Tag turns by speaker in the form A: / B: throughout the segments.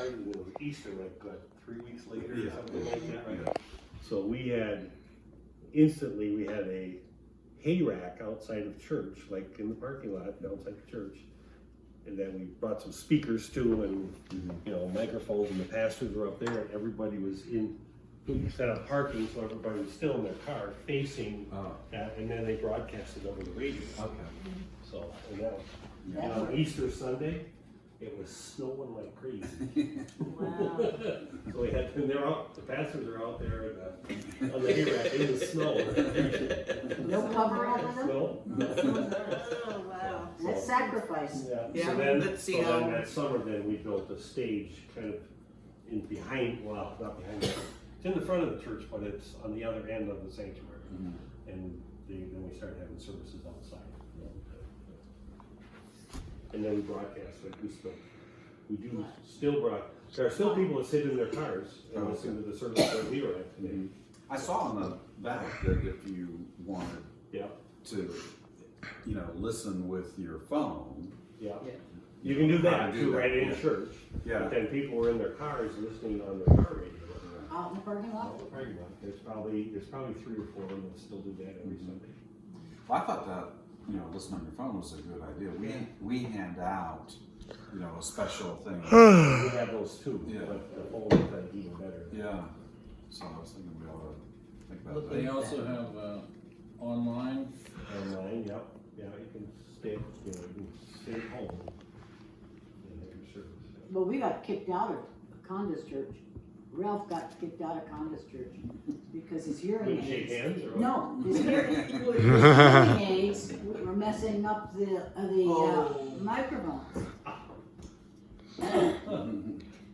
A: started, and it was Easter, like, what, 3 weeks later or something like that, right? So we had a hay rack outside of church, like in the parking lot outside the church. And then we brought some speakers too, and microphones, and the pastors were up there, and everybody was we set up parking, so everybody was still in their car facing that, and then they broadcasted over the radio.
B: Okay.
A: So, and that was, on Easter Sunday, it was snowing like crazy.
C: Wow.
A: So we had, and the pastors are out there on the hay rack in the snow.
C: No cover over them?
A: No.
C: Oh, wow.
D: That's sacrifice.
A: Yeah, so then that summer then we built a stage kind of not behind it. It's in the front of the church, but it's on the other end of the sanctuary. And then we started having services outside. And then we broadcast, like we do still broadcast. There are still people that sit in their cars and listen to the service that we were at today.
B: I saw on the back that if you wanted to, listen with your phone.
A: Yeah. You can do that
B: do
A: too,
B: that,
A: right in
B: yeah.
A: church.
B: Yeah.
A: But then people were in their cars listening on their car radio.
D: Out in the parking lot?
A: There's probably 3 or 4 that still do that every Sunday.
B: Well, I thought that, listening on your phone was a good idea. We hand out, a special thing.
A: We have those too,
B: Yeah.
A: but the phone is even better.
B: Yeah. So I was thinking we ought to think about
E: But
B: that.
E: they also have online.
A: Online, yep. Yeah, you can stay at home and have your service.
D: Well, we got kicked out of Conda's church. Ralph got kicked out of Conda's church because his hearing
A: Wouldn't shake
D: aids.
A: hands or what?
D: No, his hearing aids were messing up the microphones.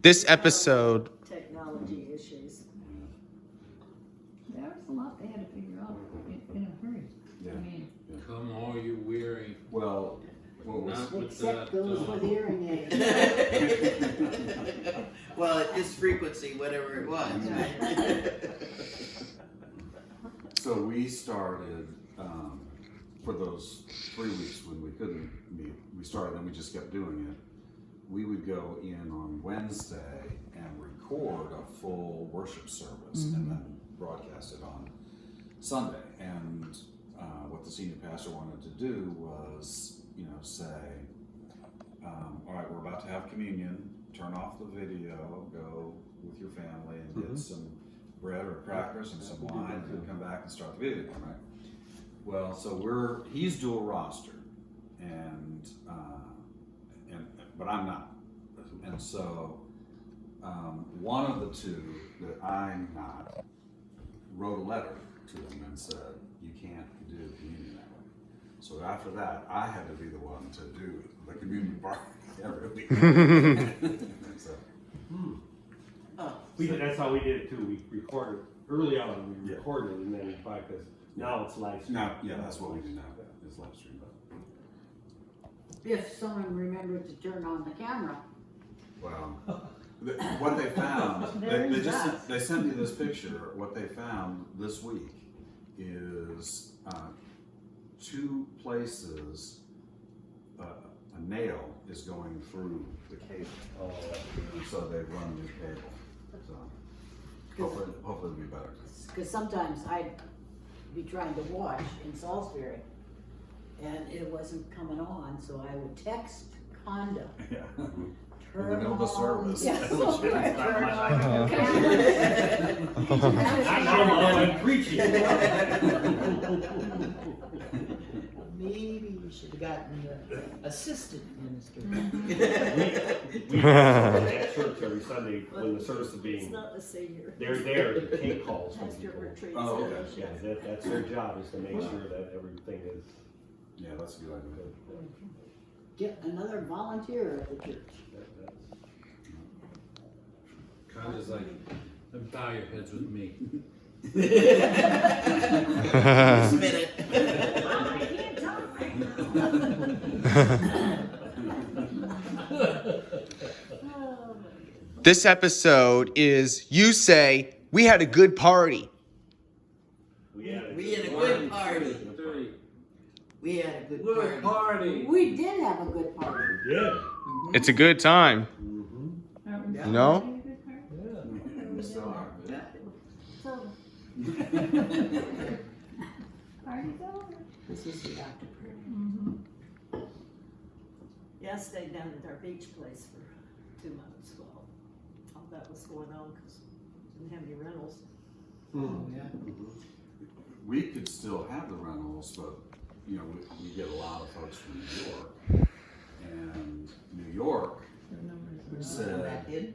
F: This episode
C: Technology issues.
G: There was a lot they had to figure out in a hurry.
B: Yeah.
G: I mean,
E: Come all you weary.
B: Well, what was
E: Not with
D: Except
E: that,
D: those with hearing aids.
H: Well, it's frequency, whatever it was, right?
B: So we started, for those 3 weeks when we couldn't meet, we started and we just kept doing it. We would go in on Wednesday and record a full worship service and then broadcast it on Sunday. And what the senior pastor wanted to do was, say, all right, we're about to have communion, turn off the video, go with your family and get some bread or crackers and some wine, and then come back and start the video again, right? Well, so he's dual roster, but I'm not. And so one of the two that I'm not wrote a letter to him and said, you can't do communion that way. So after that, I had to be the one to do the communion part every week. So,
A: That's how we did it too. We recorded early on. We recorded and then we broadcast. Now it's live stream.
B: now, yeah, that's what we do now. It's live stream.
D: If someone remembered to turn on the camera.
B: Well, what they found, they sent me this picture. What they found this week is 2 places a nail is going through the cable. So they've run new cable. So hopefully it'll be better.
D: Because sometimes I'd be trying to watch in Salisbury and it wasn't coming on, so I would text Conda.
B: Yeah.
D: Turn
B: In the middle of the
D: on-
B: service.
D: Yes, turn on the
A: I'm preaching.
H: Maybe you should have gotten the assistant minister.
A: We at church every Sunday when the service is
C: It's
A: being.
C: not the same here.
A: They're there to take calls from
C: Pastor
A: people.
C: retreats.
B: Oh, okay.
A: Yeah, that's their job is to make sure that everything is.
B: Yeah, that's a good idea.
D: Get another volunteer at the church.
E: Kind of like, bow your heads with me.
H: Just a minute.
C: I can't talk right now.
F: This episode is You Say We Had a Good Party.
H: We had a good party. We had a good
E: Good
H: party.
E: party.
D: We did have a good party.
A: Yeah.
F: It's a good time.
G: that was
H: Yeah.
F: You know?
G: Having a good party?
B: We still are.
C: So,
G: Party's over.
H: This is the after party.
G: Mm-hmm.
C: yeah, I stayed down at our beach place for 2 months while all that was going on, cause didn't have any rentals.
H: Oh, yeah.
B: We could still have the rentals, but, you know, we get a lot of folks from New York. And New York said,
H: Back in.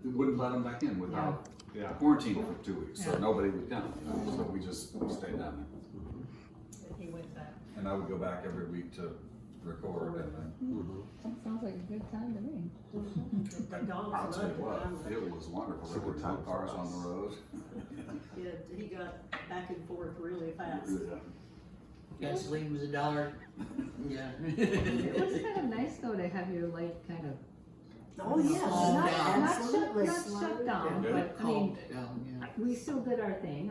B: we wouldn't let them back in without
A: Yeah.
B: quarantine for 2 weeks, so nobody would come, you know, so we stayed down there.
C: And he went back.
B: And I would go back every week to record and then,
G: That sounds like a good time to me.
C: The dogs
B: I'll tell you
C: loved it.
B: what,
C: I loved
B: it was wonderful, there were
A: Super
B: no
A: time
B: cars
A: for
B: on
A: us.
B: the road.
C: Yeah, he got back and forth really fast.
H: Gasoline was $1. Yeah.
G: It was kind of nice though to have your life kind of
C: Oh, yes,
H: Calm down.
C: absolutely.
G: not shut down,
B: Yeah.
G: but I mean,
H: Calmed down, yeah.
G: we still did our thing.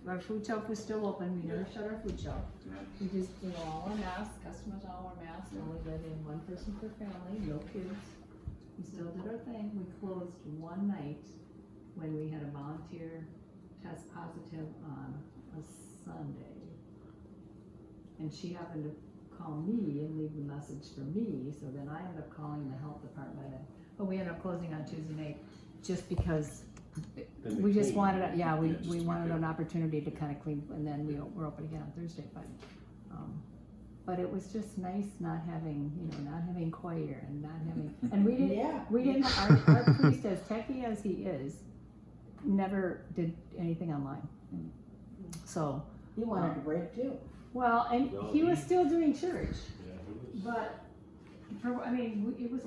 G: Our food shop was still open. We never shut our food shop. We just, all wore masks, customers all wore masks, only let in one person per family, no kids. We still did our thing. We closed one night when we had a volunteer test positive on a Sunday. And she happened to call me and leave the message for me, so then I ended up calling the health department, but we ended up closing on Tuesday night just because
A: Then
G: we
A: they
G: just
A: clean.
G: wanted, we
B: just to
G: wanted
B: make it-
G: an opportunity to kind of clean, and then we're open again on Thursday, but it was just nice not having, not having choir and not having, and we didn't, our priest, as techie as he is, never did anything online. So,
D: He wanted to break too.
G: well, and
A: Well,
G: he was
A: he-
G: still doing church,
A: Yeah, it was-
G: but it was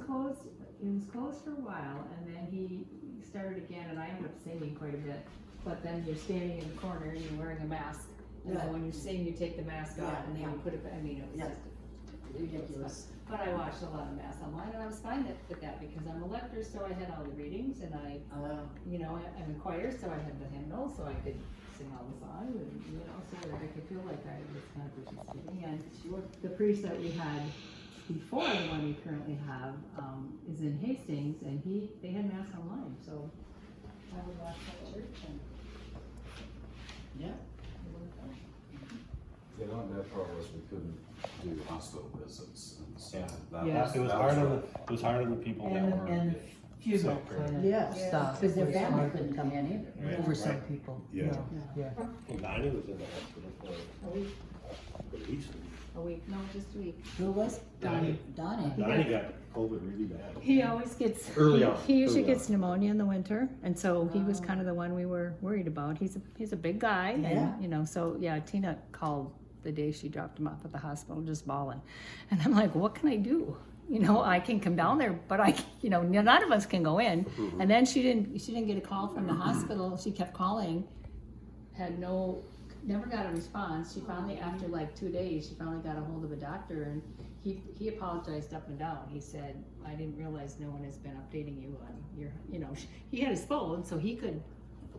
G: closed for a while, and then he started again, and I ended up singing quite a bit. But then you're standing in the corner and you're wearing a mask, and then when you sing, you take the mask off, and then you put it back. I mean, it was
D: Yeah.
G: just
D: Ridiculous.
G: But I watched a lot of mass online, and I was fine with that because I'm a lector, so I had all the readings, and I'm in choir, so I had the hymnal, so I could sing all the songs, and so that I could feel like I was kind of participating. And the priest that we had before the one we currently have is in Hastings, and they had mass online, so I would watch that church and.
H: Yeah.
G: it worked out.
B: The only bad part was we couldn't do hospital visits, and so
A: Yeah.
B: that
G: Yeah.
B: was.
A: It was
B: that
A: hard on
B: rough.
A: it was hard on the people that
I: And,
A: were.
I: and funeral
A: sick,
I: kind of
D: Yes,
I: stuff.
D: because their
I: was
D: family
I: hard
D: couldn't come in either.
A: Right,
I: For some
A: right.
I: people.
A: Yeah.
I: Yeah.
A: Well, Donnie was in the hospital for
G: A week,
A: at least.
G: no, just a week.
D: Who was?
A: Donnie.
D: Donnie.
A: Donnie got COVID really bad.
G: He always gets
A: Early on,
G: He usually
A: early
G: gets pneumonia in the winter, and so he was
D: Oh.
G: kind of the one we were worried about. He's a big guy,
D: Yeah.
G: and so Tina called the day she dropped him off at the hospital, just bawling, and I'm like, what can I do? I can come down there, but none of us can go in. And then she didn't get a call from the hospital. She kept calling, never got a response. She finally, after like 2 days, she finally got a hold of a doctor, and he apologized up and down. He said, I didn't realize no one has been updating you on your, he had his phone, so he could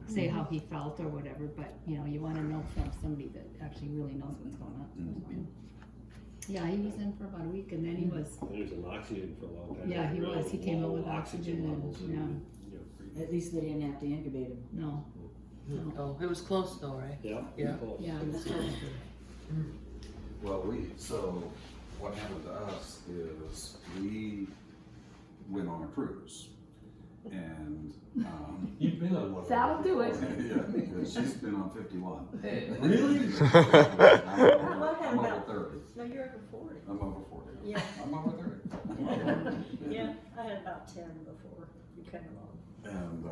G: say how he felt or whatever, but you want to know from somebody that actually really knows what's going on. Yeah, he was in for about a week, and then he was,
A: He was in oxygen for a long time.
G: Yeah, he
A: Really
G: was. He came out
A: low
G: with oxygen and,
A: levels pretty-
D: At least they didn't have to incubate him.
G: no,
I: Oh, it was close though, right?
A: Yeah.
I: Yeah.
A: close.
G: yeah, it was
B: Well, so what happened to us is we went on a cruise, and
A: You've been on one.
G: That'll do it.
B: yeah, because she's been on 51.
A: Really?
B: I'm over 30.
C: No, you're over 40.
B: I'm over 40.
C: Yeah.
B: I'm over 30.
C: Yeah, I had about 10 before you came along.
B: And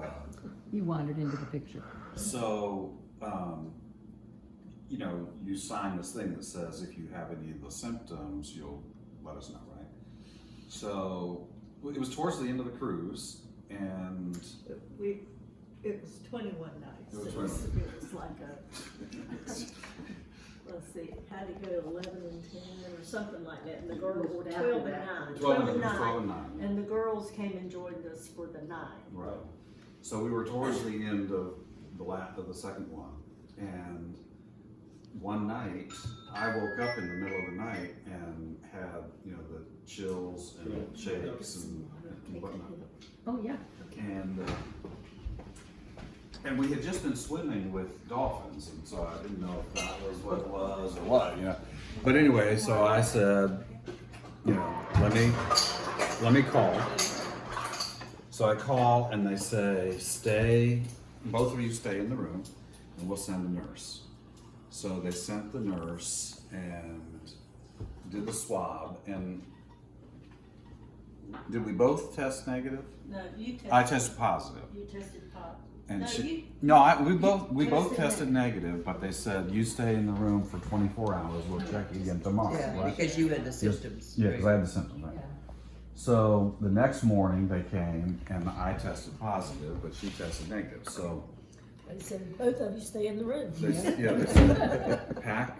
G: You wandered into the picture.
B: so, you sign this thing that says if you have any of the symptoms, you'll let us know, right? So it was towards the end of the cruise, and
C: It was 21 nights.
B: It was
C: It was like let's see, had to go 11 and 10 or something like that, and the girls were 12 and 9.
B: 12 and 9.
C: And the girls came and joined us for the 9.
B: Right. So we were towards the end of the second one, and one night I woke up in the middle of the night and had the chills and shakes and whatnot.
G: Oh, yeah.
B: and we had just been swimming with dolphins, and so I didn't know if that was what it was or what, you know. But anyway, so I said, you know, let me call. So I call and they say, both of you stay in the room and we'll send a nurse. So they sent the nurse and did the swab, and did we both test negative?
C: No, you tested.
B: I tested positive.
C: You tested positive.
B: And
C: No, you-
B: we both
C: tested
B: tested negative, but they said you stay in the room for 24 hours. We'll check you again tomorrow.
I: Yeah,
B: Right?
I: because you had the symptoms.
B: Yeah, because I had the symptoms. Right?
G: Yeah.
B: So the next morning they came and I tested positive, but she tested negative. So
C: They said, both of you stay in the room.
B: they said pack.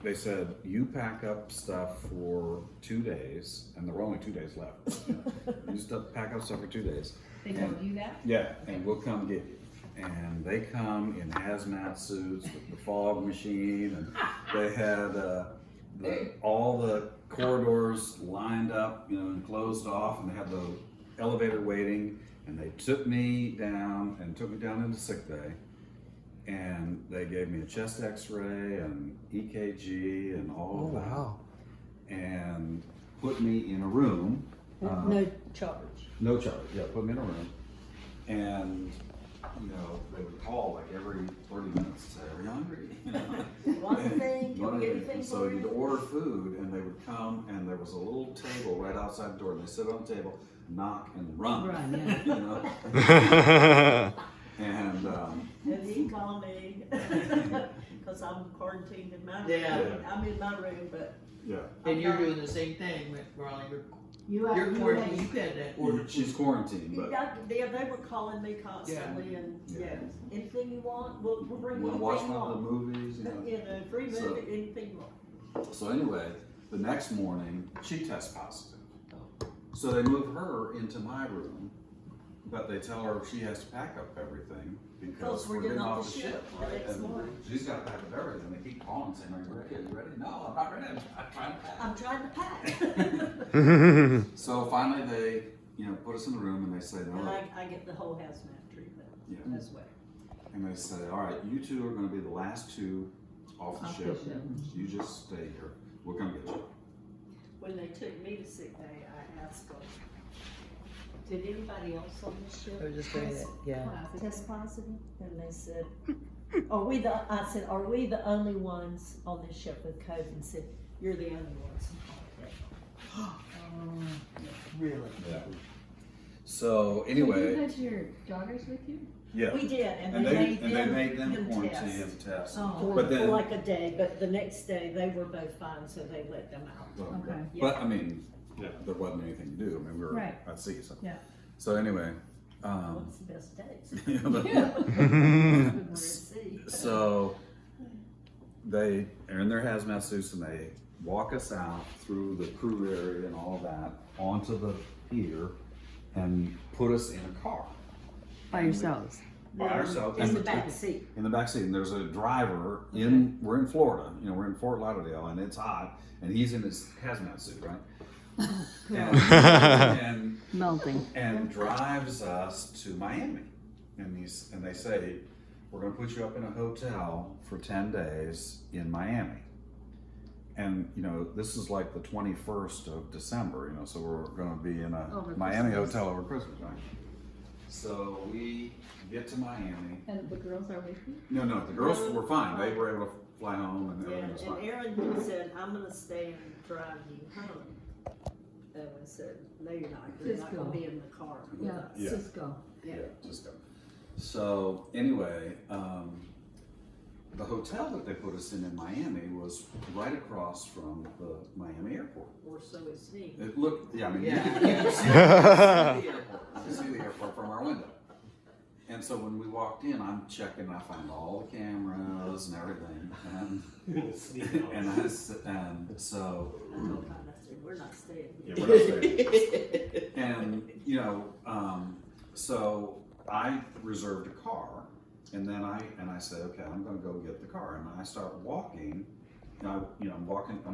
B: They said you pack up stuff for 2 days, and there were only 2 days left. You just pack up stuff for 2 days.
G: They told you that?
B: Yeah, and we'll come get you. And they come in hazmat suits with the fog machine, and they had all the corridors lined up, you know, and closed off, and they had the elevator waiting, and they took me down into sick bay, and they gave me a chest X-ray and EKG and all of that, and put me in a room.
C: No charge.
B: No charge, yeah, put me in a room, and, you know, they would call like every 30 minutes and say, are you hungry? You know?
C: One thing, can
B: One
C: we get
B: thing.
C: anything
B: So
C: for
B: you'd
C: you?
B: order food, and they would come, and there was a little table right outside the door, and they sit on the table, knock, and run.
I: Run, yeah.
B: You know? And,
C: And he called me, cause I'm quarantined in my room.
I: Yeah.
C: I'm in my room, but
B: yeah.
I: And you're doing the same thing, Ronnie.
D: You
I: You're quarantined, you had that order.
B: She's quarantined,
C: you
B: but
C: got, they were calling me constantly and,
B: Yeah.
C: yeah, anything you want, we'll bring
B: you
C: anything
B: wanna
C: you
B: watch one of the
C: want.
B: movies, you know?
C: You know, free
B: So-
C: movie, anything you want.
B: So anyway, the next morning, she tests positive. So they move her into my room, but they tell her she has to pack up everything because
C: Because
B: we're
C: we're
B: getting
C: getting
B: off
C: off
B: the
C: the
B: ship.
C: ship the
B: Right?
C: next
B: And
C: morning.
B: she's got to pack up everything. They keep calling saying, are you ready? Are you ready? No, I'm not ready. I'm trying to pack.
C: I'm trying to pack.
B: So finally they, you know, put us in the room and they say,
C: And
B: no,
C: I get the whole hazmat treatment
B: Yeah.
C: as well.
B: and they say, all right, you two are going to be the last two off the
I: Off the
B: ship.
I: ship.
B: You just stay here. We'll come get you.
C: When they took me to sick bay, I asked them, did anybody else on the ship
I: I was just saying that, yeah.
C: test positive? And they said, I said, are we the only ones on this ship with COVID? And said, you're the only ones.
I: Really?
B: Yeah. So
G: You
B: anyway,
G: had your daughters with you?
B: yeah.
C: We did,
B: And they made them quarantine
C: test.
B: and test.
G: Oh.
B: But
C: For
B: then,
C: like a day, but the next day, they were both fine, so they let them out.
G: Okay.
B: but I mean, there wasn't anything to do. I mean, we were
G: Right.
B: at sea. So,
G: Yeah.
B: so anyway,
C: What's the best days?
B: yeah, but-
C: We're at sea.
B: so they are in their hazmat suits and they walk us out through the crew area and all of that onto the pier and put us in a car
I: By yourselves.
B: by ourselves.
C: In the back seat.
B: In the back seat, and there's a driver in. We're in Florida, you know, we're in Fort Lauderdale, and it's hot, and he's in his hazmat suit, right? and
I: Melting.
B: and drives us to Miami, and they say we're going to put you up in a hotel for 10 days in Miami, and you know this is like the 21st of December, you know, so we're going to be in a
G: Over
B: Miami
G: Christmas.
B: hotel over Christmas, right? So we get to Miami.
G: And the girls are with you?
B: No, the girls were fine. They were able to fly home and
C: Yeah,
B: everything was
C: and
B: fine.
C: Aaron said, I'm gonna stay and drive you home. And I said, no, you're not, you're not gonna be in the car with
G: Yeah,
C: us.
B: Yeah.
G: Cisco.
C: Yeah.
B: Just go. So anyway, the hotel that they put us in Miami was right across from the Miami airport.
C: Or so it seemed.
B: It looked, yeah, I mean,
I: Yeah.
B: you could see the airport. You could see the airport from our window. And so when we walked in, I'm checking, I found all the cameras and everything, and so,
C: I told him, I said, we're not staying
B: yeah,
C: here.
B: we're not staying. And, you know, so I reserved a car, and then I said, okay, I'm gonna go get the car, and I start walking, and I'm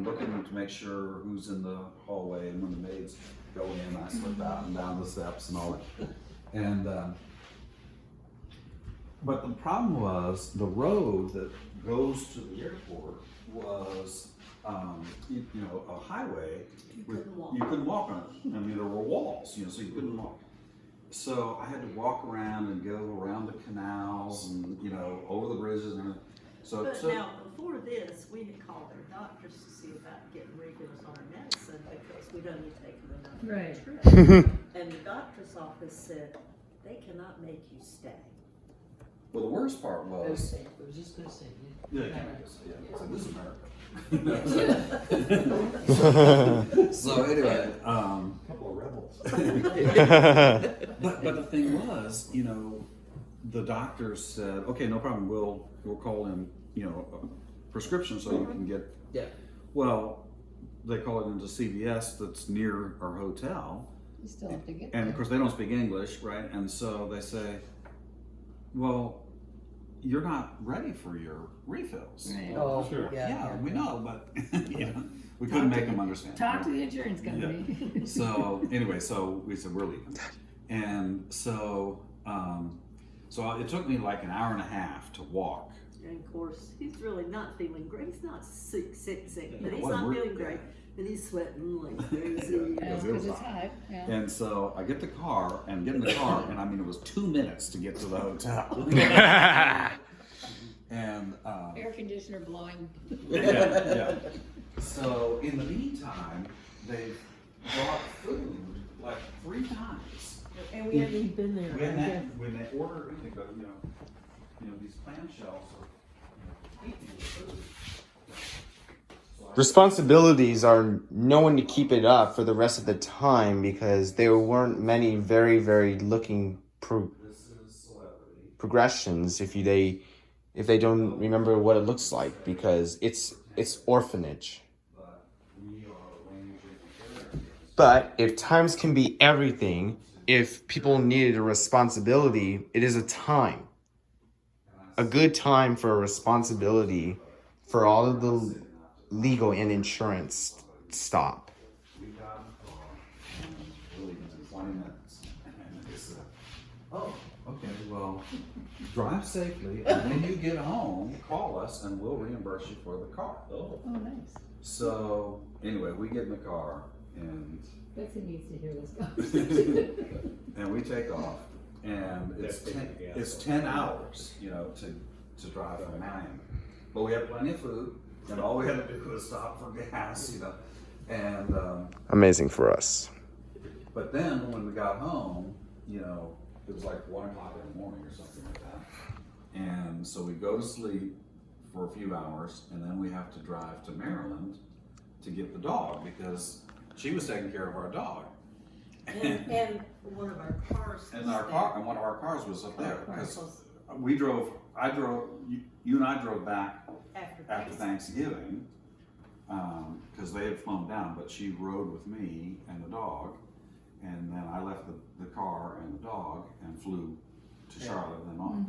B: looking to make sure who's in the hallway, and when the maids go in, I slip out and down the steps and all that. And, but the problem was the road that goes to the airport was, you know, a highway.
C: couldn't walk.
B: You couldn't walk on it. I mean, there were walls, you know, so you couldn't walk. So I had to walk around and go around the canals and, you know, over the bridges and everything. So it
C: But
B: took,
C: now, before this, we had called our doctors to see about getting regulars on our medicine because we'd only taken another
G: Right.
C: trip. And the doctor's office said, they cannot make you stay.
B: well, the worst part
I: I was
B: was,
I: saying, I was just gonna say.
B: yeah, so this is America. So anyway,
A: Couple of rebels.
B: but the thing was, you know, the doctor said, okay, no problem, we'll call in, you know, a prescription so you can get.
I: Yeah.
B: Well, they call it into CVS that's near our hotel,
G: You still have to get
B: and
G: there.
B: of course they don't speak English, right? And so they say, well, you're not ready for your refills.
G: Right.
I: Oh,
A: Sure.
B: Yeah, we know, but you know, we couldn't make them understand.
G: Talk
B: right?
G: to the insurance company.
B: So anyway, so we said we're leaving, and so so it took me like an hour and a half to walk.
C: And of course, he's really not feeling great. He's not sick, but
B: Yeah,
C: he's
B: well,
C: not
B: we're-
C: feeling great. And he's sweating like crazy.
G: Yeah,
B: Because it was
G: because it's
B: hot.
G: hot, yeah.
B: And so I get the car and get in the car, and I mean it was 2 minutes to get to the hotel. And
G: Air conditioner blowing.
B: yeah. So in the meantime, they've brought food like 3 times.
I: And we hadn't even been there.
B: When they order anything, but you know these clamshells are heaping with food. So I-
F: Responsibilities are knowing to keep it up for the rest of the time because there weren't many very, very looking
B: This is celebrity.
F: progressions if they don't remember what it looks like because it's orphanage.
B: But we are arranging care.
F: But if times can be everything, if people needed a responsibility, it is a time. A good time for a responsibility for all of the legal and insurance stop.
B: We got a car. We're leaving in 20 minutes. And they said, oh, okay, well, drive safely, and when you get home, call us and we'll reimburse you for the car.
A: Oh.
G: Oh, nice.
B: So anyway, we get in the car and
G: Betsy needs to hear this go.
B: and we take off, and it's
A: That's
B: 10,
A: big, yeah.
B: it's 10 hours, you know, to drive from Miami. But we had plenty of food, and all we had to do was stop for gas, you know. And
F: Amazing for us.
B: but then when we got home, you know, it was like 1 o'clock in the morning or something like that. And so we go to sleep for a few hours, and then we have to drive to Maryland to get the dog because she was taking care of our dog.
C: And one of our cars.
B: And
C: was
B: our
C: there.
B: car, and one of our cars was up there, because
C: Was
B: you and I drove back
C: After
B: after Thanksgiving, because they had flown down, but she rode with me and the dog, and then I left the car and the dog and flew to Charlotte and then on.